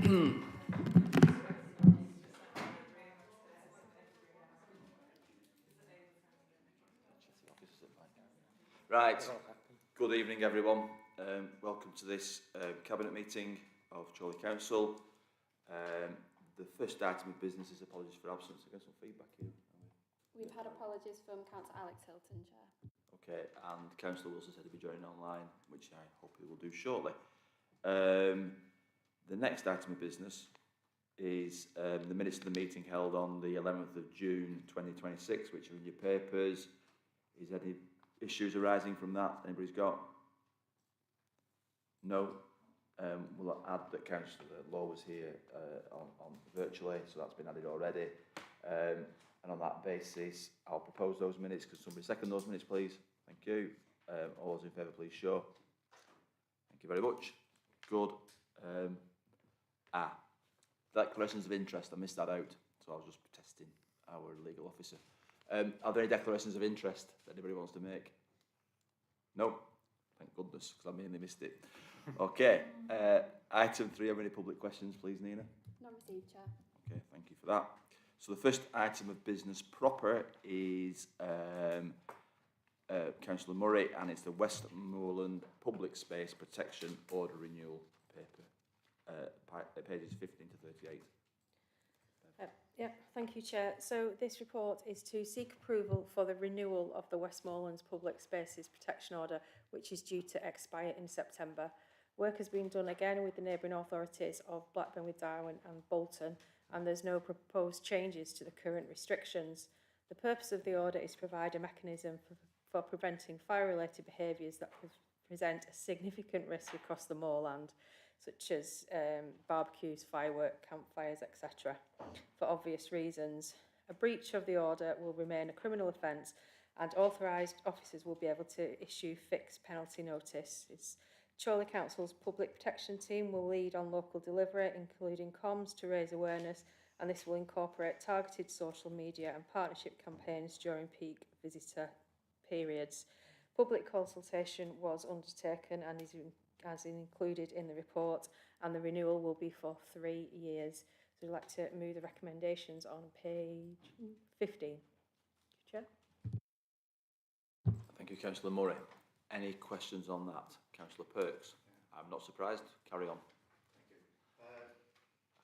Right, good evening everyone. Welcome to this Cabinet meeting of Chorley Council. The first item of business is apologies for absence. I get some feedback here. We've had apologies from Councillor Alex Hilton, Chair. Okay, and Councillor Wilson said he'll be joining online, which I hope he will do shortly. The next item of business is the minutes of the meeting held on the 11th of June 2026, which are in your papers. Is any issues arising from that? Anybody's got? No. We'll add that Councillor Law was here on virtually, so that's been added already. And on that basis, I'll propose those minutes. Could somebody second those minutes, please? Thank you. All those in favour, please show. Thank you very much. Good. Declarations of interest. I missed that out, so I was just testing our legal officer. Are there any declarations of interest that anybody wants to make? No? Thank goodness, because I mainly missed it. Okay. Item 3, are there any public questions, please, Nina? Not received, Chair. Okay, thank you for that. So the first item of business proper is Councillor Murray, and it's the Westmoreland Public Space Protection Order Renewal paper, pages 15 to 38. Thank you, Chair. So this report is to seek approval for the renewal of the Westmoreland Public Spaces Protection Order, which is due to expire in September. Work has been done again with the neighbouring authorities of Blackburn with Darwen and Bolton, and there's no proposed changes to the current restrictions. The purpose of the order is to provide a mechanism for preventing fire-related behaviours that present a significant risk across the moorland, such as barbecues, firework, campfires, etc. For obvious reasons. A breach of the order will remain a criminal offence, and authorised officers will be able to issue fixed penalty notices. Chorley Council's public protection team will lead on local delivery, including comms, to raise awareness, and this will incorporate targeted social media and partnership campaigns during peak visitor periods. Public consultation was undertaken and is included in the report, and the renewal will be for 3 years. So I'd like to move the recommendations on page 15. Chair. Thank you, Councillor Murray. Any questions on that? Councillor Perks? I'm not surprised. Carry on. Thank you.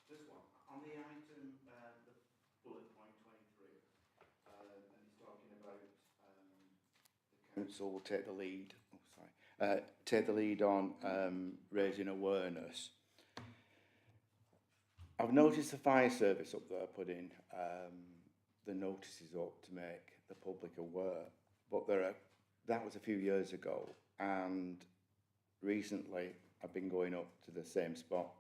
This one, on the item, the bullet point 23, and he's talking about the council will take the lead. Take the lead on raising awareness. I've noticed the fire service up there putting the notices up to make the public aware, but that was a few years ago, and recently I've been going up to the same spot,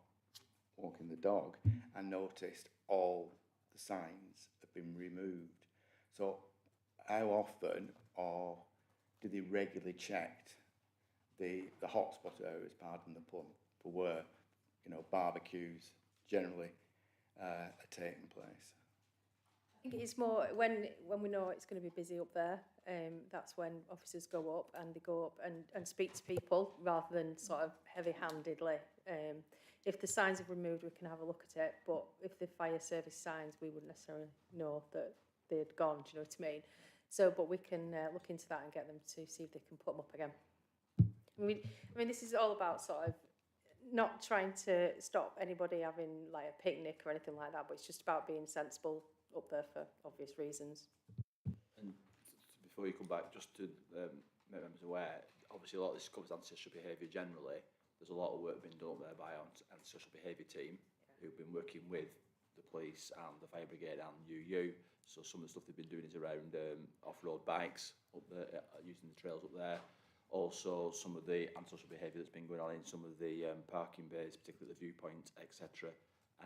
walking the dog, and noticed all the signs have been removed. So how often do they regularly check the hotspot areas, pardon the pun, for where, barbecues generally are taking place? I think it's more when we know it's going to be busy up there, that's when officers go up and speak to people rather than sort of heavy-handedly. If the signs have removed, we can have a look at it, but if the fire service signs, we wouldn't necessarily know that they had gone, do you know what I mean? So, but we can look into that and get them to see if they can put them up again. I mean, this is all about sort of not trying to stop anybody having like a picnic or anything like that, but it's just about being sensible up there for obvious reasons. And before you come back, just to make members aware, obviously a lot of this covers antisocial behaviour generally. There's a lot of work being done up there by our antisocial behaviour team, who've been working with the police and the fire brigade and UU. So some of the stuff they've been doing is around off-road bikes up there, using the trails up there. Also, some of the antisocial behaviour that's been going on in some of the parking bays, particularly the viewpoint, etc.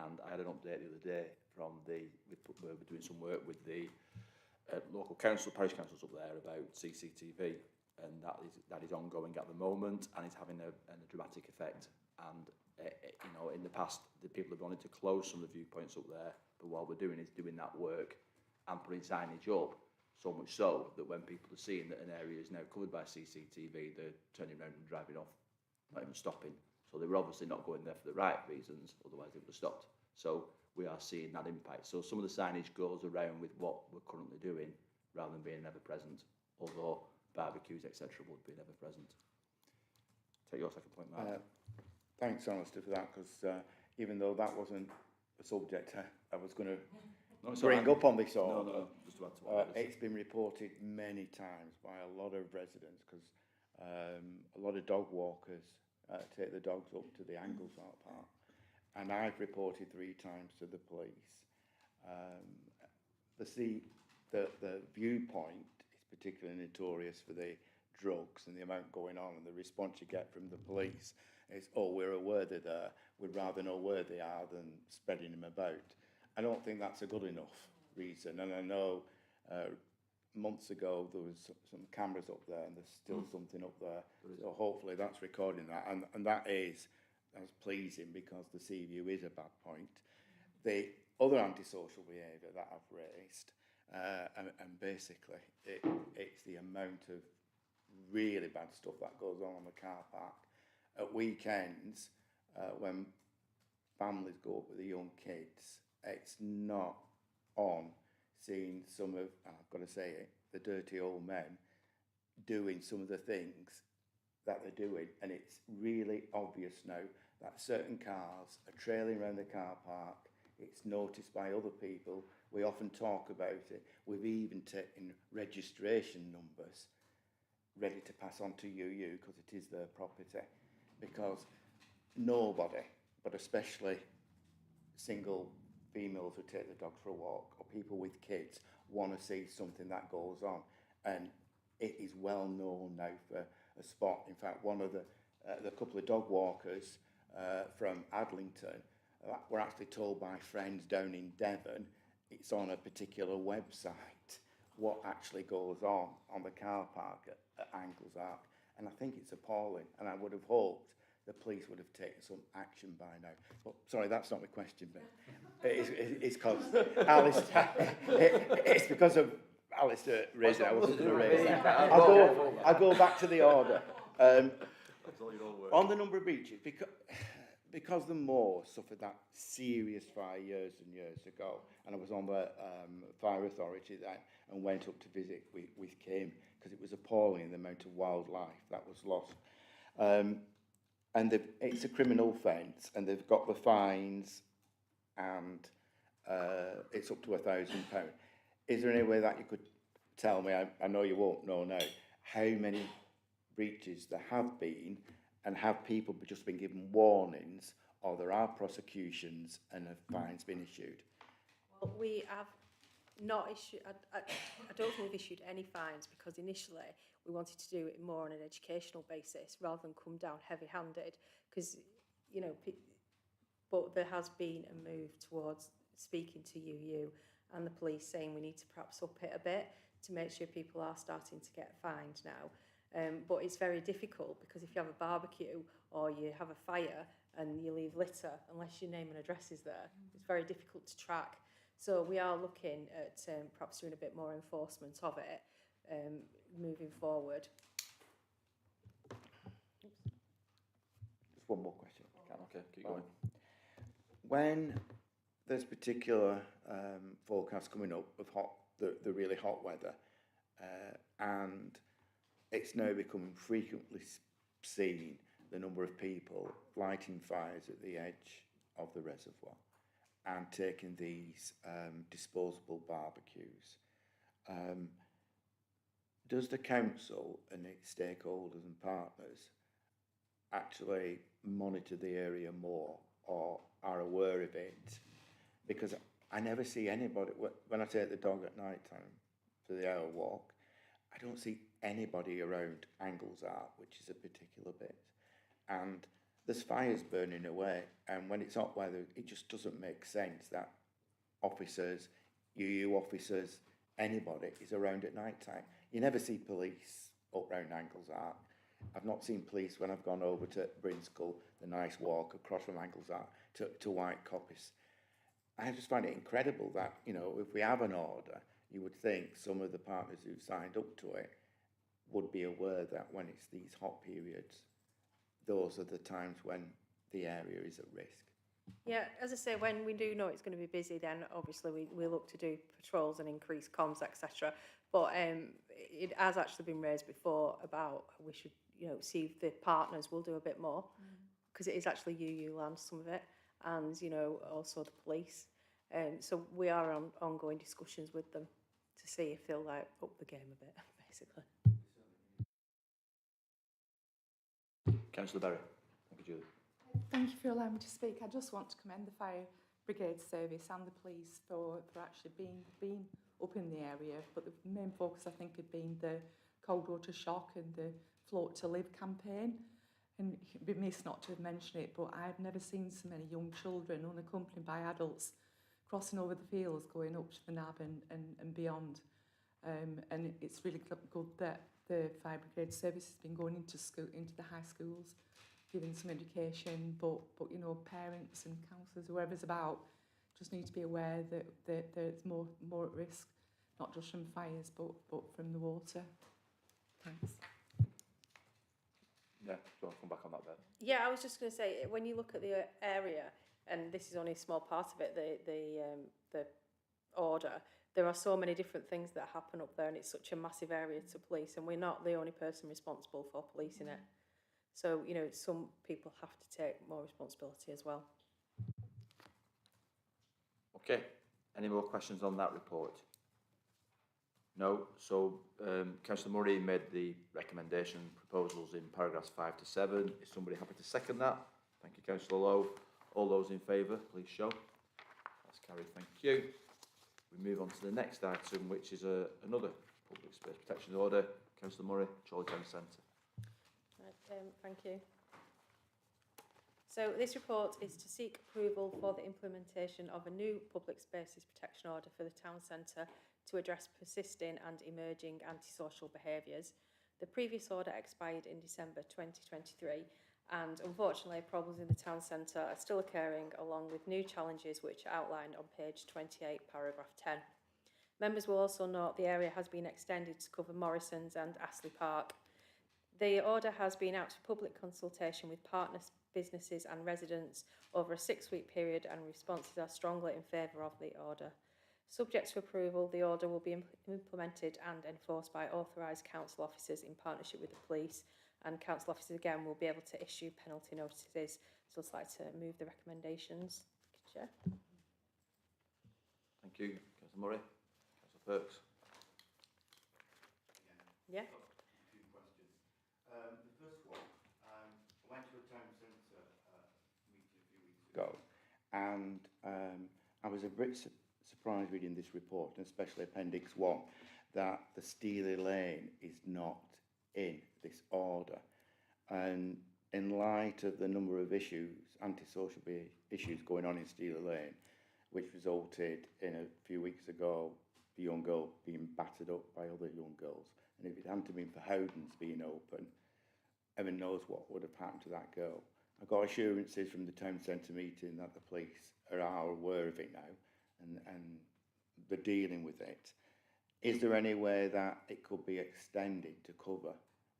And I had an update the other day from we're doing some work with the local council, parish councils up there about CCTV, and that is ongoing at the moment, and it's having a dramatic effect. And in the past, the people have wanted to close some of the viewpoints up there, but what we're doing is doing that work and putting signage up. So much so that when people are seeing that an area is now covered by CCTV, they're turning around and driving off, not even stopping. So they were obviously not going there for the right reasons, otherwise they would have stopped. So we are seeing that impact. So some of the signage goes around with what we're currently doing rather than being ever present, although barbecues, etc. would be never present. Take your second point, Mark. Thanks, Alistair, for that, because even though that wasn't a subject I was going to No, it's bring all right. up on this No, order, no, just to add to what it's been reported many times by a lot of residents, because a lot of dog walkers take the dogs up to the Anglesart Park, and I've reported 3 times to the police. The viewpoint is particularly notorious for the drugs and the amount going on, and the response you get from the police is, oh, we're aware they're there, we'd rather know where they are than spreading them about. I don't think that's a good enough reason, and I know months ago there was some cameras up there, and there's still something up there, so hopefully that's recording that, and that's pleasing, because the sea view is a bad point. The other antisocial behaviour that I've raised, and basically it's the amount of really bad stuff that goes on the car park at weekends, when families go up with the young kids. It's not on seeing some of, I've got to say it, the dirty old men doing some of the things that they're doing, and it's really obvious now that certain cars are trailing around the car park. It's noticed by other people. We often talk about it. We've even taken registration numbers ready to pass on to UU, because it is their property, because nobody, but especially single females who take the dogs for a walk, or people with kids, want to see something that goes on, and it is well known now for a spot. In fact, one of the couple of dog walkers from Adlington were actually told by friends down in Devon, it's on a particular website, what actually goes on the car park at Anglesart, and I think it's appalling, and I would have hoped the police would have taken some action by now. But sorry, that's not my question, but it's because Alistair, it's because of Alistair raised it. I wasn't going to raise it. I'll go back to the order. On the number of breaches, because the Moors suffered that serious fire years and years ago, and I was on the fire authority then and went up to visit with Kim, because it was appalling the amount of wildlife that was lost. And it's a criminal offence, and they've got the fines, and it's up to £1,000. Is there any way that you could tell me, I know you won't know now, how many breaches there have been, and have people just been given warnings, or there are prosecutions and have fines been issued? Well, we have not issued, I don't think we've issued any fines, because initially we wanted to do it more on an educational basis rather than come down heavy-handed, because, you know, but there has been a move towards speaking to UU and the police, saying we need to perhaps up it a bit to make sure people are starting to get fined now. But it's very difficult, because if you have a barbecue or you have a fire and you leave litter, unless your name and address is there, it's very difficult to track. So we are looking at perhaps doing a bit more enforcement of it moving forward. Just one more question. Okay, keep going. When there's particular forecasts coming up of the really hot weather, and it's now becoming frequently seen, the number of people lighting fires at the edge of the reservoir and taking these disposable barbecues. Does the council and its stakeholders and partners actually monitor the area more, or are aware of it? Because I never see anybody, when I take the dog at night time for the hour walk, I don't see anybody around Anglesart, which is a particular bit. And there's fires burning away, and when it's hot weather, it just doesn't make sense that officers, UU officers, anybody is around at night time. You never see police up round Anglesart. I've not seen police when I've gone over to Brinscull, the nice walk across from Anglesart to White Coppice. I just find it incredible that, you know, if we have an order, you would think some of the partners who've signed up to it would be aware that when it's these hot periods, those are the times when the area is at risk. Yeah, as I say, when we do know it's going to be busy, then obviously we look to do patrols and increase comms, etc. But it has actually been raised before about we should, see if the partners will do a bit more, because it is actually UU land, some of it, and also the police. So we are on ongoing discussions with them to see if they'll up the game a bit, basically. Councillor Berry. Thank you, Julie. Thank you for allowing me to speak. I just want to commend the fire brigade service and the police for actually being up in the area. But the main focus, I think, had been the cold water shock and the Float to Live campaign. And it'd be remiss not to have mentioned it, but I've never seen so many young children unaccompanied by adults crossing over the fields, going up to the NAB and beyond. And it's really good that the fire brigade service has been going into the high schools, giving some education, but parents and counsellors, whoever's about, just need to be aware that there's more at risk, not just from fires, but from the water. Thanks. Yeah, do you want to come back on that bit? Yeah, I was just going to say, when you look at the area, and this is only a small part of it, the order, there are so many different things that happen up there, and it's such a massive area to police, and we're not the only person responsible for policing it. So, some people have to take more responsibility as well. Okay, any more questions on that report? No, so Councillor Murray made the recommendation proposals in paragraphs 5 to 7. Is somebody happy to second that? Thank you, Councillor Lowe. All those in favour, please show. That's carried, thank you. We move on to the next item, which is another public space protection order. Councillor Murray, Chorley Town Centre. Thank you. So this report is to seek approval for the implementation of a new public spaces protection order for the town centre to address persisting and emerging antisocial behaviours. The previous order expired in December 2023, and unfortunately problems in the town centre are still occurring, along with new challenges which are outlined on page 28, paragraph 10. Members will also note the area has been extended to cover Morrison's and Astley Park. The order has been out to public consultation with partners, businesses and residents over a 6-week period, and responses are strongly in favour of the order. Subject to approval, the order will be implemented and enforced by authorised council officers in partnership with the police, and council officers again will be able to issue penalty notices. So I'd like to move the recommendations. Chair. Thank you, Councillor Murray. Councillor Perks. Yeah. The first one, I went to a town centre meeting a few weeks ago, and I was a bit surprised reading this report, and especially Appendix 1, that the Steely Lane is not in this order. And in light of the number of issues, antisocial issues going on in Steely Lane, which resulted in a few weeks ago the young girl being battered up by other young girls, and if it hadn't been for Howdens being open, heaven knows what would have happened to that girl. I got assurances from the town centre meeting that the police are aware of it now, and they're dealing with it. Is there any way that it could be extended to cover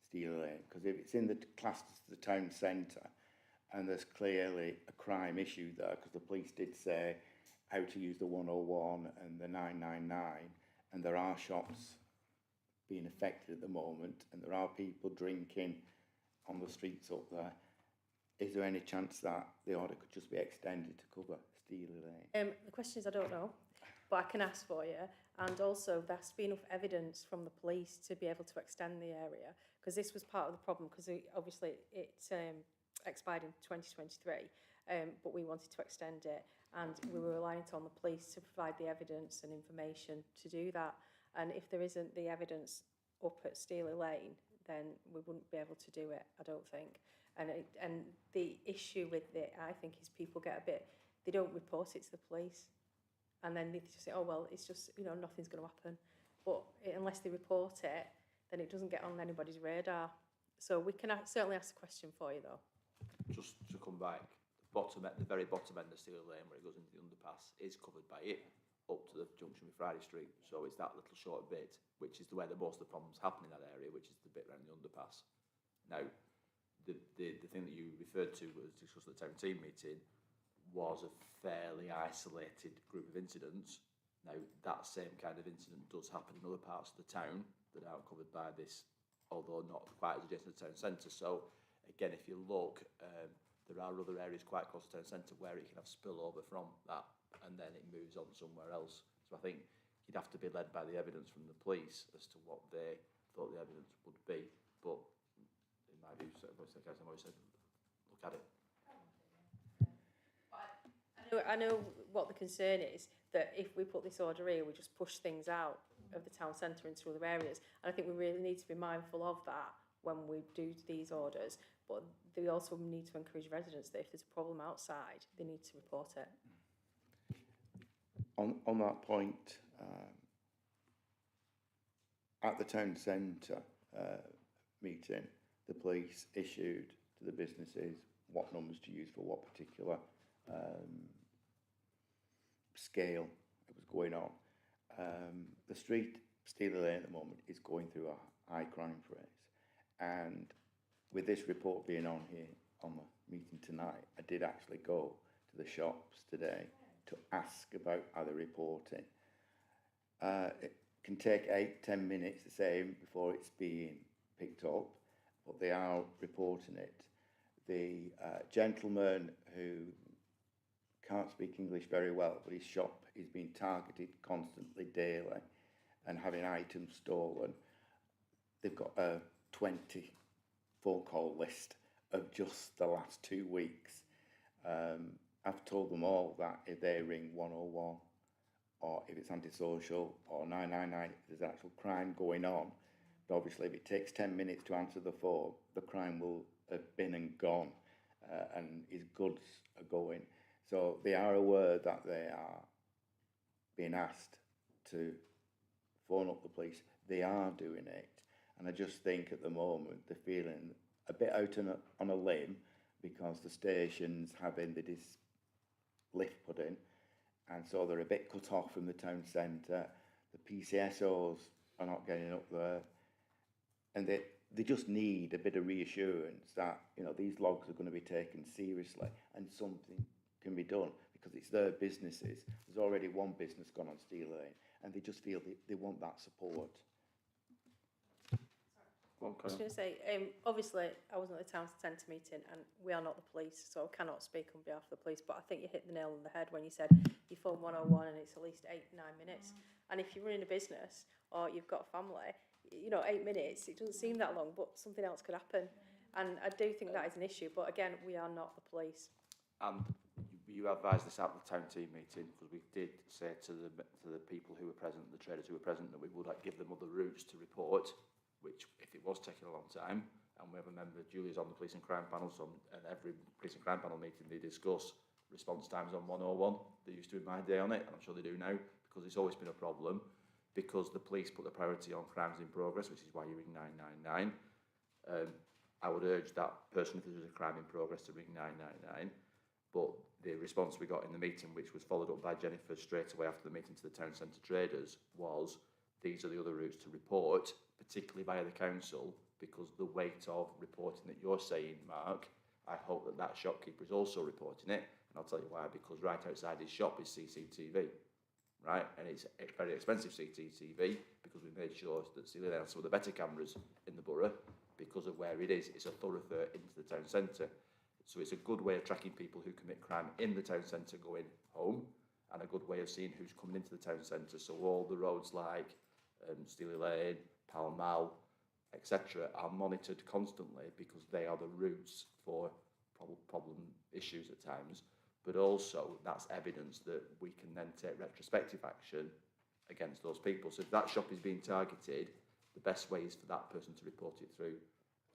Steely Lane? Because if it's in the class as the town centre, and there's clearly a crime issue there, because the police did say how to use the 101 and the 999, and there are shops being affected at the moment, and there are people drinking on the streets up there. Is there any chance that the order could just be extended to cover Steely Lane? The question is, I don't know, but I can ask for you. And also, there's been enough evidence from the police to be able to extend the area, because this was part of the problem, because obviously it expired in 2023, but we wanted to extend it, and we were reliant on the police to provide the evidence and information to do that. And if there isn't the evidence up at Steely Lane, then we wouldn't be able to do it, I don't think. And the issue with it, I think, is people get a bit, they don't report it to the police, and then they just say, oh well, it's just, nothing's going to happen. But unless they report it, then it doesn't get on anybody's radar. So we can certainly ask the question for you, though. Just to come back, the very bottom end of Steely Lane, where it goes into the underpass, is covered by it up to the junction with Friday Street. So it's that little short bit, which is where most of the problems happen in that area, which is the bit around the underpass. Now, the thing that you referred to was discussed at the town team meeting was a fairly isolated group of incidents. Now, that same kind of incident does happen in other parts of the town that aren't covered by this, although not quite as adjacent to the town centre. So, again, if you look, there are other areas quite close to the town centre where it can have spillover from that, and then it moves on somewhere else. So I think you'd have to be led by the evidence from the police as to what they thought the evidence would be. But in my view, as I've always said, look at it. I know what the concern is, that if we put this order here, we just push things out of the town centre into other areas. And I think we really need to be mindful of that when we do these orders. But they also need to encourage residents that if there's a problem outside, they need to report it. On that point, at the town centre meeting, the police issued to the businesses what numbers to use for what particular scale it was going on. The street, Steely Lane at the moment, is going through a high crime phase, and with this report being on here on the meeting tonight, I did actually go to the shops today to ask about how they're reporting. It can take 8-10 minutes the same before it's being picked up, but they are reporting it. The gentleman who can't speak English very well, but his shop is being targeted constantly daily and having items stolen. They've got a 20 phone call list of just the last 2 weeks. I've told them all that if they ring 101 or if it's antisocial or 999, if there's actual crime going on, but obviously if it takes 10 minutes to answer the phone, the crime will have been and gone, and his goods are going. So they are aware that they are being asked to phone up the police. They are doing it. And I just think at the moment they're feeling a bit out on a limb because the station's having this lift put in, and so they're a bit cut off from the town centre. The PCSOs are not getting up there, and they just need a bit of reassurance that, you know, these logs are going to be taken seriously and something can be done, because it's their businesses. There's already one business gone on Steely Lane, and they just feel they want that support. I was going to say, obviously, I wasn't at the town centre meeting, and we are not the police, so I cannot speak on behalf of the police. But I think you hit the nail on the head when you said you phone 101 and it's at least 8-9 minutes. And if you're running a business or you've got a family, you know, 8 minutes, it doesn't seem that long, but something else could happen. And I do think that is an issue. But again, we are not the police. And you advised this at the town team meeting, because we did say to the people who were present, the traders who were present, that we would give them other routes to report, which, if it was taking a long time, and we have a member, Julie's on the police and crime panel, so and every police and crime panel meeting they discuss response times on 101. They used to in my day on it, and I'm sure they do now, because it's always been a problem, because the police put the priority on crimes in progress, which is why you ring 999. I would urge that person, if there's a crime in progress, to ring 999. But the response we got in the meeting, which was followed up by Jennifer straight away after the meeting to the town centre traders, was these are the other routes to report, particularly via the council, because the weight of reporting that you're saying, Mark, I hope that that shopkeeper is also reporting it. And I'll tell you why, because right outside his shop is CCTV, right? And it's a very expensive CCTV, because we made sure that Steely Lane has some of the better cameras in the borough, because of where it is. It's a thoroughfare into the town centre. So it's a good way of tracking people who commit crime in the town centre going home, and a good way of seeing who's coming into the town centre. So all the roads like Steely Lane, Pall Mall, etc. are monitored constantly, because they are the routes for problem issues at times. But also that's evidence that we can then take retrospective action against those people. So if that shop is being targeted, the best way is for that person to report it through.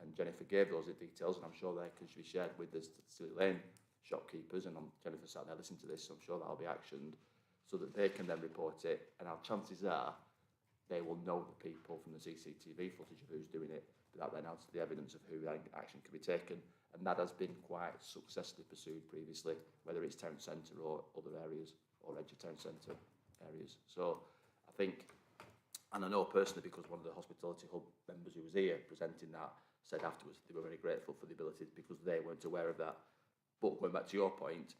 And Jennifer gave those details, and I'm sure they can be shared with the Steely Lane shopkeepers, and Jennifer sat there listening to this, so I'm sure that'll be actioned, so that they can then report it. And our chances are they will know the people from the CCTV footage of who's doing it, but that then adds to the evidence of who action can be taken. And that has been quite successfully pursued previously, whether it's town centre or other areas, or edge of town centre areas. So I think, and I know personally, because one of the Hospitality Hub members who was here presenting that said afterwards they were very grateful for the ability because they weren't aware of that. But going back to your point,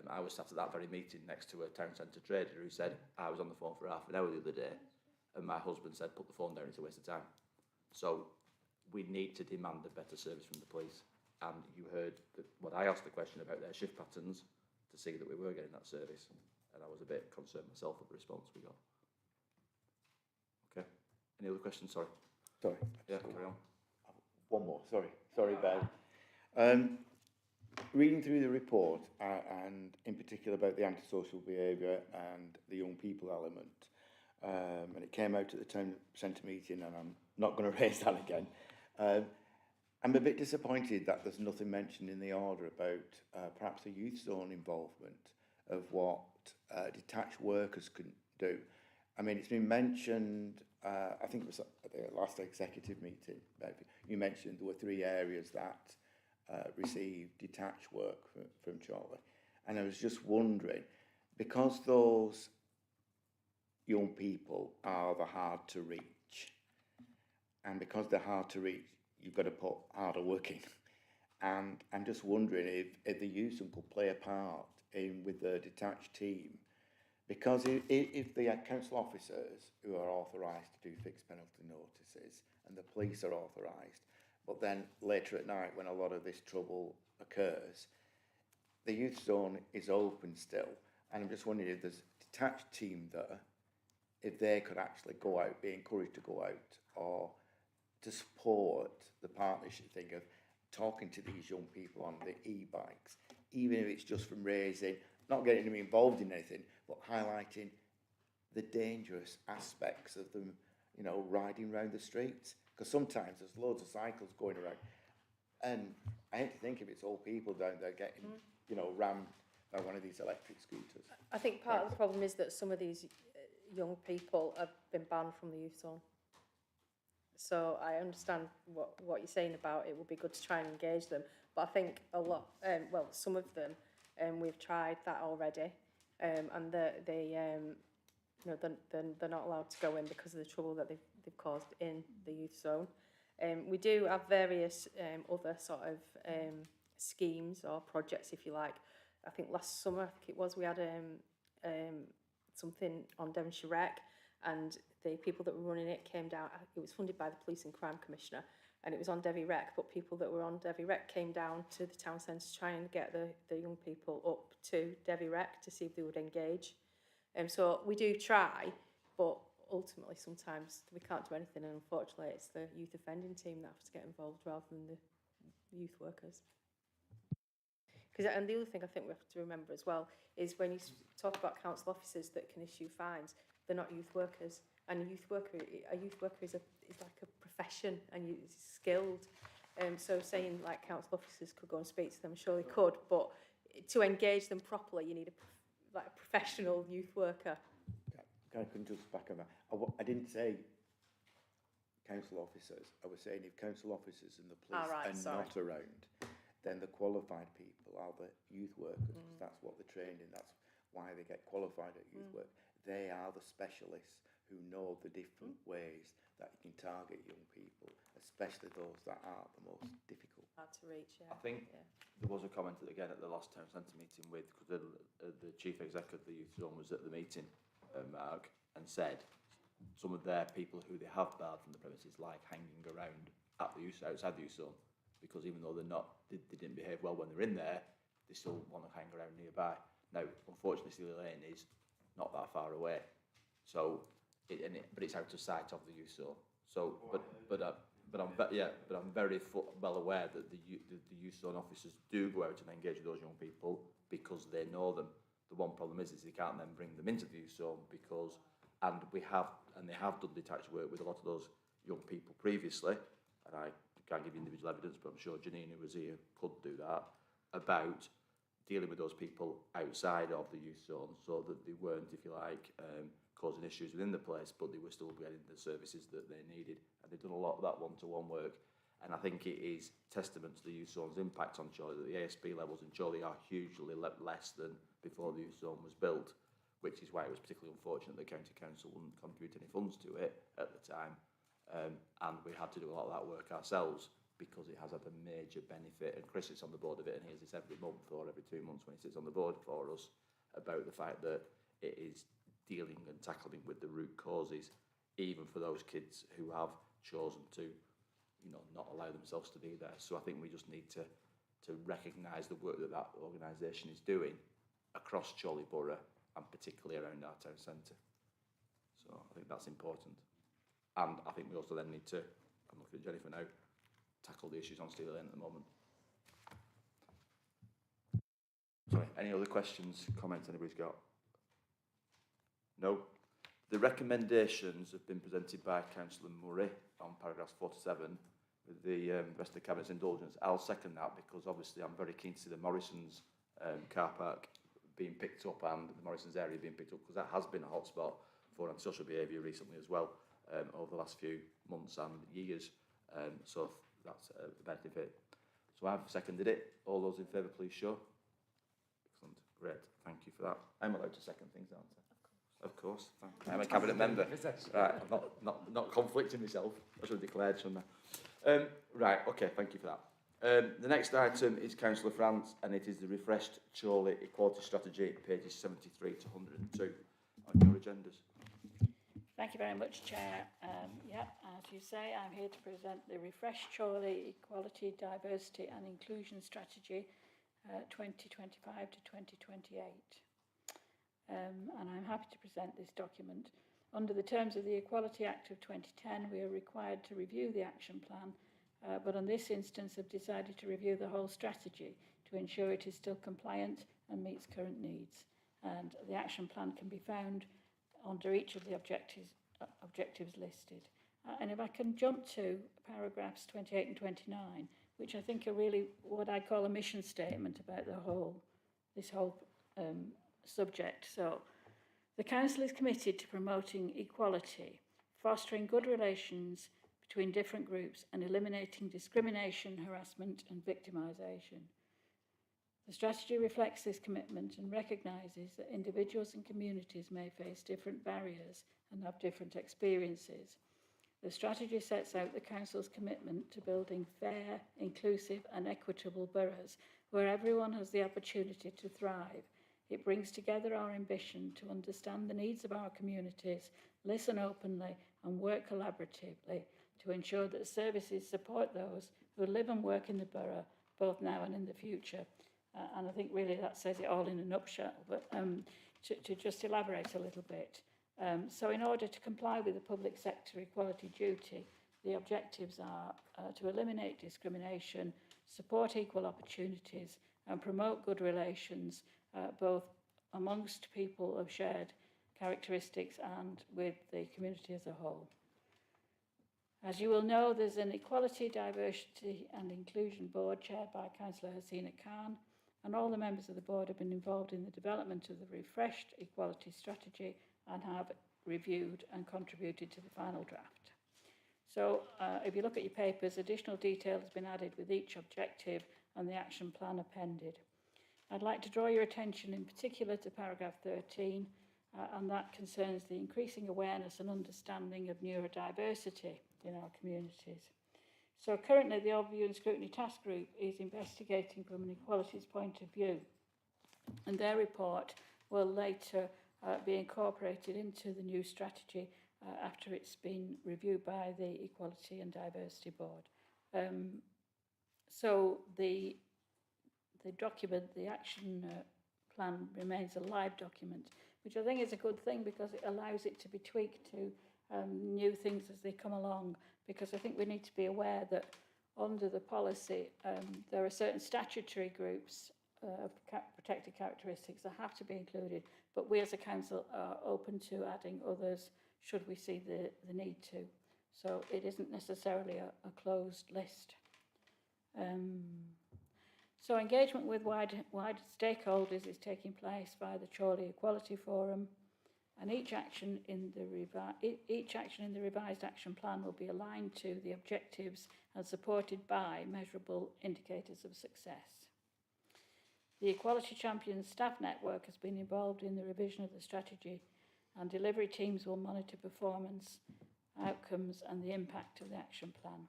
I was sat at that very meeting next to a town centre trader who said, I was on the phone for half an hour the other day and my husband said, put the phone down, it's a waste of time. So we need to demand a better service from the police. And you heard that when I asked the question about their shift patterns to see that we were getting that service. And I was a bit concerned myself with the response we got. Okay. Any other questions? Sorry. Sorry. Yeah, carry on. One more, sorry, Ben. Reading through the report, and in particular about the antisocial behaviour and the young people element, and it came out at the town centre meeting, and I'm not going to raise that again. I'm a bit disappointed that there's nothing mentioned in the order about perhaps a youth zone involvement of what detached workers can do. I mean, it's been mentioned, I think it was at the last executive meeting, you mentioned there were 3 areas that received detached work from Charlie. And I was just wondering, because those young people are the hard to reach, and because they're hard to reach, you've got to put harder work in. And I'm just wondering if the youth zone could play a part in with the detached team. Because if the council officers who are authorised to do fixed penalty notices and the police are authorised, but then later at night when a lot of this trouble occurs, the youth zone is open still. And I'm just wondering if there's a detached team there, if they could actually go out, be encouraged to go out, or to support the partnership thing of talking to these young people on the e-bikes, even if it's just from raising, not getting them involved in anything, but highlighting the dangerous aspects of them, you know, riding around the streets. Because sometimes there's loads of cycles going around. And I hate to think if it's all people down there getting, you know, rammed by one of these electric scooters. I think part of the problem is that some of these young people have been banned from the youth zone. So I understand what you're saying about it would be good to try and engage them. But I think a lot, well, some of them, we've tried that already. And you know, they're not allowed to go in because of the trouble that they've caused in the youth zone. We do have various other sort of schemes or projects, if you like. I think last summer, I think it was, we had something on Devonshire Rec, and the people that were running it came down. It was funded by the Police and Crime Commissioner, and it was on Devy Rec, but people that were on Devy Rec came down to the town centre to try and get the young people up to Devy Rec to see if they would engage. So we do try, but ultimately sometimes we can't do anything, and unfortunately it's the youth offending team that have to get involved rather than the youth workers. And the other thing I think we have to remember as well is when you talk about council officers that can issue fines, they're not youth workers. And a youth worker is like a profession, and it's skilled. So saying like council officers could go and speak to them, sure they could, but to engage them properly, you need a professional youth worker. I couldn't just back on that. I didn't say council officers. I was saying if council officers and the police are not around, then the qualified people are the youth workers, because that's what they're trained in. That's why they get qualified at youth work. They are the specialists who know the different ways that you can target young people, especially those that are the most difficult. Hard to reach, yeah. I think there was a comment again at the last town centre meeting with, because the chief exec of the youth zone was at the meeting, Mark, and said some of their people who they have barred from the premises like hanging around at the outside the youth zone, because even though they didn't behave well when they're in there, they still want to hang around nearby. Now, unfortunately, Steely Lane is not that far away, so but it's out of sight of the youth zone. So, but I'm very well aware that the youth zone officers do go out and engage with those young people because they know them. The one problem is they can't then bring them into the youth zone because, and they have done detached work with a lot of those young people previously, and I can't give you individual evidence, but I'm sure Janine, who was here, could do that, about dealing with those people outside of the youth zone so that they weren't, if you like, causing issues within the place, but they were still getting the services that they needed. And they've done a lot of that one-to-one work. And I think it is testament to the youth zone's impact on Chorley that the ASB levels in Chorley are hugely less than before the youth zone was built, which is why it was particularly unfortunate that the County Council wouldn't contribute any funds to it at the time. And we had to do a lot of that work ourselves. because it has had a major benefit, and Chris sits on the board of it and hears this every month or every 2 months when he sits on the board for us, about the fact that it is dealing and tackling with the root causes, even for those kids who have chosen to, you know, not allow themselves to be there. So I think we just need to recognise the work that that organisation is doing across Chorley Borough and particularly around our town centre. So I think that's important. And I think we also then need to, I'm looking at Jennifer now, tackle the issues on Steely Lane at the moment. Sorry, any other questions, comments anybody's got? No? The recommendations have been presented by Councillor Murray on paragraphs 47 with the rest of the Cabinet's indulgence. I'll second that because obviously I'm very keen to see the Morrison's car park being picked up and the Morrison's area being picked up, because that has been a hotspot for antisocial behaviour recently as well, over the last few months and years. So that's a benefit. So I've seconded it. All those in favour, please show. Excellent. Great. Thank you for that. I'm allowed to second things, aren't I? Of course. I'm a cabinet member. Right. I'm not conflicting myself. I should have declared, shouldn't I? Right. Okay. Thank you for that. The next item is Councillor France, and it is the refreshed Chorley Equality Strategy, pages 73 to 102 on your agendas. Thank you very much, Chair. As you say, I'm here to present the refreshed Chorley Equality, Diversity and Inclusion Strategy 2025 to 2028. And I'm happy to present this document. Under the terms of the Equality Act of 2010, we are required to review the action plan, but on this instance have decided to review the whole strategy to ensure it is still compliant and meets current needs. And the action plan can be found under each of the objectives listed. And if I can jump to paragraphs 28 and 29, which I think are really what I call a mission statement about this whole subject. So, the Council is committed to promoting equality, fostering good relations between different groups and eliminating discrimination, harassment and victimisation. The strategy reflects this commitment and recognises that individuals and communities may face different barriers and have different experiences. The strategy sets out the Council's commitment to building fair, inclusive and equitable boroughs where everyone has the opportunity to thrive. It brings together our ambition to understand the needs of our communities, listen openly and work collaboratively to ensure that services support those who live and work in the borough, both now and in the future. And I think really that says it all in a nutshell, but to just elaborate a little bit. So in order to comply with the public sector equality duty, the objectives are to eliminate discrimination, support equal opportunities and promote good relations, both amongst people of shared characteristics and with the community as a whole. As you will know, there's an Equality, Diversity and Inclusion Board chaired by Councillor Hasina Khan, and all the members of the board have been involved in the development of the refreshed equality strategy and have reviewed and contributed to the final draft. So if you look at your papers, additional detail has been added with each objective and the action plan appended. I'd like to draw your attention in particular to paragraph 13, and that concerns the increasing awareness and understanding of neurodiversity in our communities. So currently the Overview and Scrutiny Task Group is investigating from an equalities point of view, and their report will later be incorporated into the new strategy after it's been reviewed by the Equality and Diversity Board. So the document, the action plan remains a live document, which I think is a good thing because it allows it to be tweaked to new things as they come along, because I think we need to be aware that under the policy there are certain statutory groups of protected characteristics that have to be included, but we as a council are open to adding others should we see the need to. So it isn't necessarily a closed list. So engagement with wide stakeholders is taking place via the Chorley Equality Forum, and each action in the revised action plan will be aligned to the objectives and supported by measurable indicators of success. The Equality Champions staff network has been involved in the revision of the strategy, and delivery teams will monitor performance, outcomes and the impact of the action plan.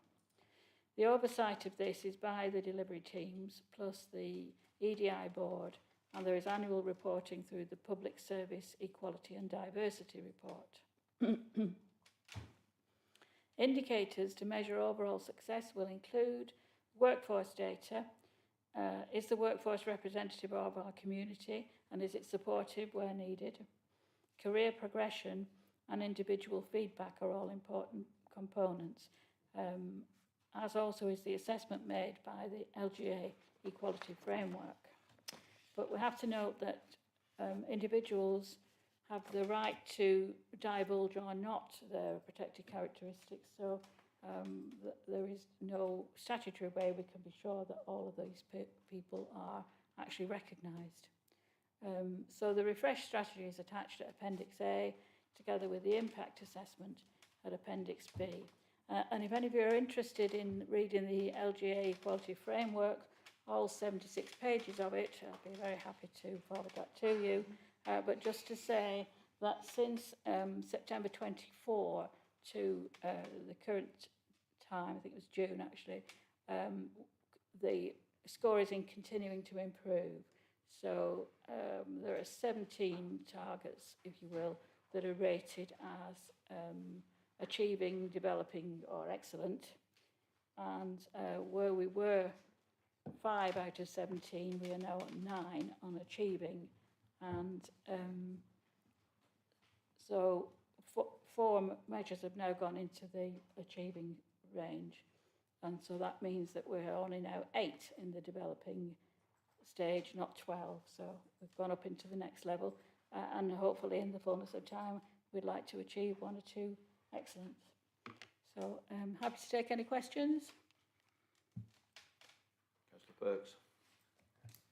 The oversight of this is by the delivery teams plus the EDI board, and there is annual reporting through the Public Service Equality and Diversity Report. Indicators to measure overall success will include workforce data. Is the workforce representative of our community, and is it supportive where needed? Career progression and individual feedback are all important components, as also is the assessment made by the LGA Equality Framework. But we have to note that individuals have the right to divulge or not their protected characteristics, so there is no statutory way we can be sure that all of these people are actually recognised. So the refresh strategy is attached at Appendix A, together with the impact assessment at Appendix B. And if any of you are interested in reading the LGA Equality Framework, all 76 pages of it, I'll be very happy to forward that to you. But just to say that since September 24 to the current time, I think it was June actually, the score is continuing to improve. So there are 17 targets, if you will, that are rated as achieving, developing or excellent. And where we were 5 out of 17, we are now at 9 on achieving. And so 4 measures have now gone into the achieving range. And so that means that we're only now 8 in the developing stage, not 12. So we've gone up into the next level. And hopefully in the fullness of time, we'd like to achieve 1 or 2 excellence. So happy to take any questions. Councillor Perks.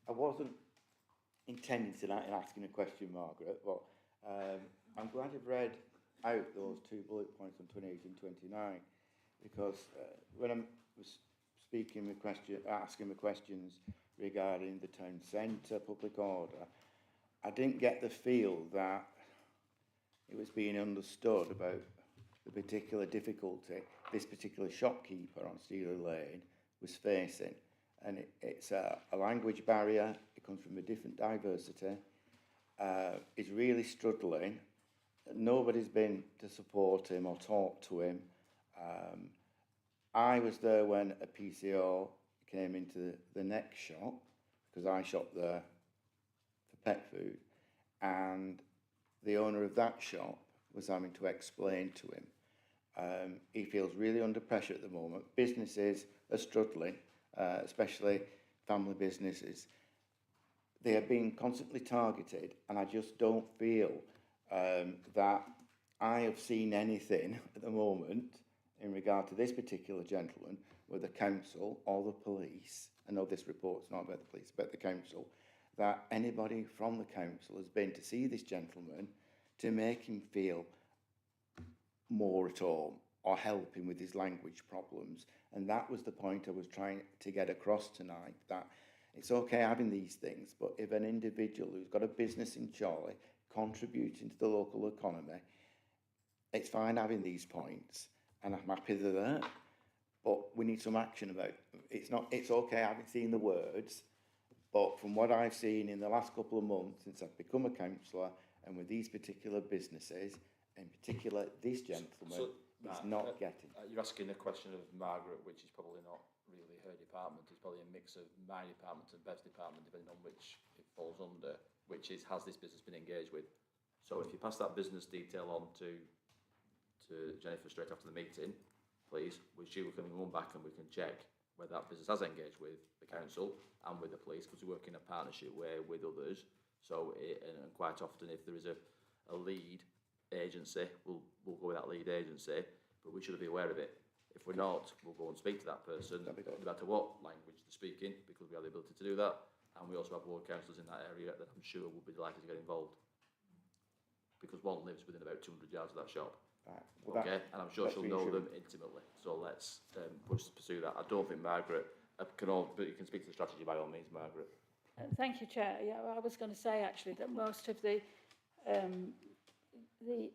I wasn't intending tonight in asking a question, Margaret, but I'm glad you've read out those 2 bullet points on 28 and 29, because when I was asking the questions regarding the town centre public order, I didn't get the feel that it was being understood about the particular difficulty this particular shopkeeper on Steely Lane was facing. And it's a language barrier, it comes from a different diversity, he's really struggling, nobody's been to support him or talk to him. I was there when a PCO came into the next shop, because I shop there for pet food, and the owner of that shop was having to explain to him. He feels really under pressure at the moment. Businesses are struggling, especially family businesses. They are being constantly targeted, and I just don't feel that I have seen anything at the moment in regard to this particular gentleman where the council or the police, I know this report's not about the police, but the council, that anybody from the council has been to see this gentleman to make him feel more at home or help him with his language problems. And that was the point I was trying to get across tonight, that it's okay having these things, but if an individual who's got a business in Chorley contributing to the local economy, it's fine having these points, and I'm happy they're there, but we need some action about it. It's okay having seen the words, but from what I've seen in the last couple of months since I've become a councillor, and with these particular businesses, in particular this gentleman, is not getting. You're asking a question of Margaret, which is probably not really her department. It's probably a mix of my department and Bev's department, depending on which it falls under, which is, has this business been engaged with? So if you pass that business detail on to Jennifer straight after the meeting, please, she will come back and we can check whether that business has engaged with the council and with the police, because we work in a partnership way with others. So, and quite often if there is a lead agency, we'll go with that lead agency, but we should be aware of it. If we're not, we'll go and speak to that person, no matter what language they're speaking, because we have the ability to do that. And we also have ward councillors in that area that I'm sure will be delighted to get involved, because one lives within about 200 yards of that shop. Right. Well, okay, and I'm sure she'll know them intimately. So let's pursue that. I don't think Margaret but you can speak to the strategy by all means, Margaret. Thank you, Chair. Yeah, well, I was going to say actually that most of the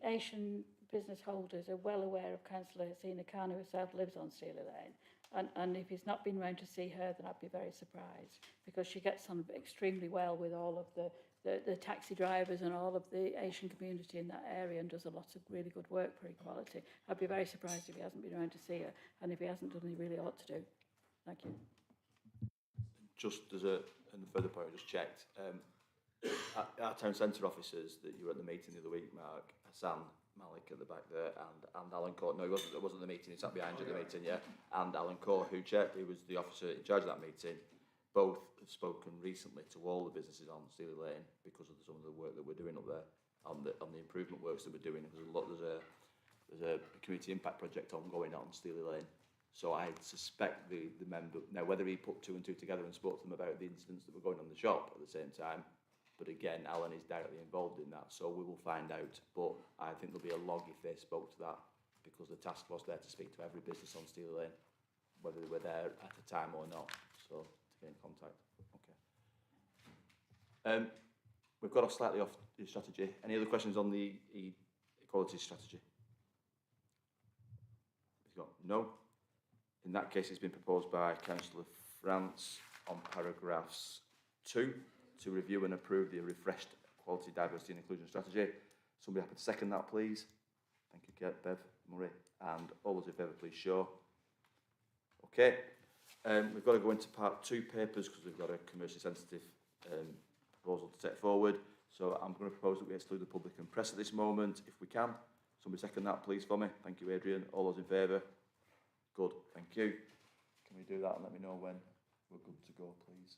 Asian business holders are well aware of Councillor Sina Khan, who herself lives on Steely Lane, And if he's not been round to see her, then I'd be very surprised, because she gets on extremely well with all of the taxi drivers and all of the Asian community in that area, and does a lot of really good work for equality. I'd be very surprised if he hasn't been around to see her, and if he hasn't done, he really ought to do. Thank you. Just as a further point, I just checked. Our town centre officers that you were at the meeting the other week, Mark, Hassan Malik at the back there, and Alan Court. No, it wasn't the meeting. He sat behind you at the meeting, yeah. And Alan Court, who was the officer in charge of that meeting. Both have spoken recently to all the businesses on Steely Lane because of some of the work that we're doing up there, on the improvement works that we're doing. There's a community impact project ongoing on Steely Lane. So I suspect the member, now whether he put two and two together and spoke to them about the incidents that were going on in the shop at the same time, but again, Alan is directly involved in that, so we will find out. But I think there'll be a log if they spoke to that, because the task force there to speak to every business on Steely Lane, whether they were there at the time or not, so to get in contact. Okay. We've got off slightly off the strategy. Any other questions on the equality strategy? He's got no. In that case, it's been proposed by Councillor France on paragraphs 2 to review and approve the refreshed Equality, Diversity and Inclusion Strategy. Somebody happy to second that, please? Thank you, Kate, Bev, Murray. And all those in favour, please show. Okay. We've got to go into part 2 papers because we've got a commercially sensitive proposal to take forward. So I'm going to propose that we exclude the public and press at this moment, if we can. Somebody second that, please, for me. Thank you, Adrian. All those in favour? Good, thank you. Can we do that and let me know when we're good to go, please?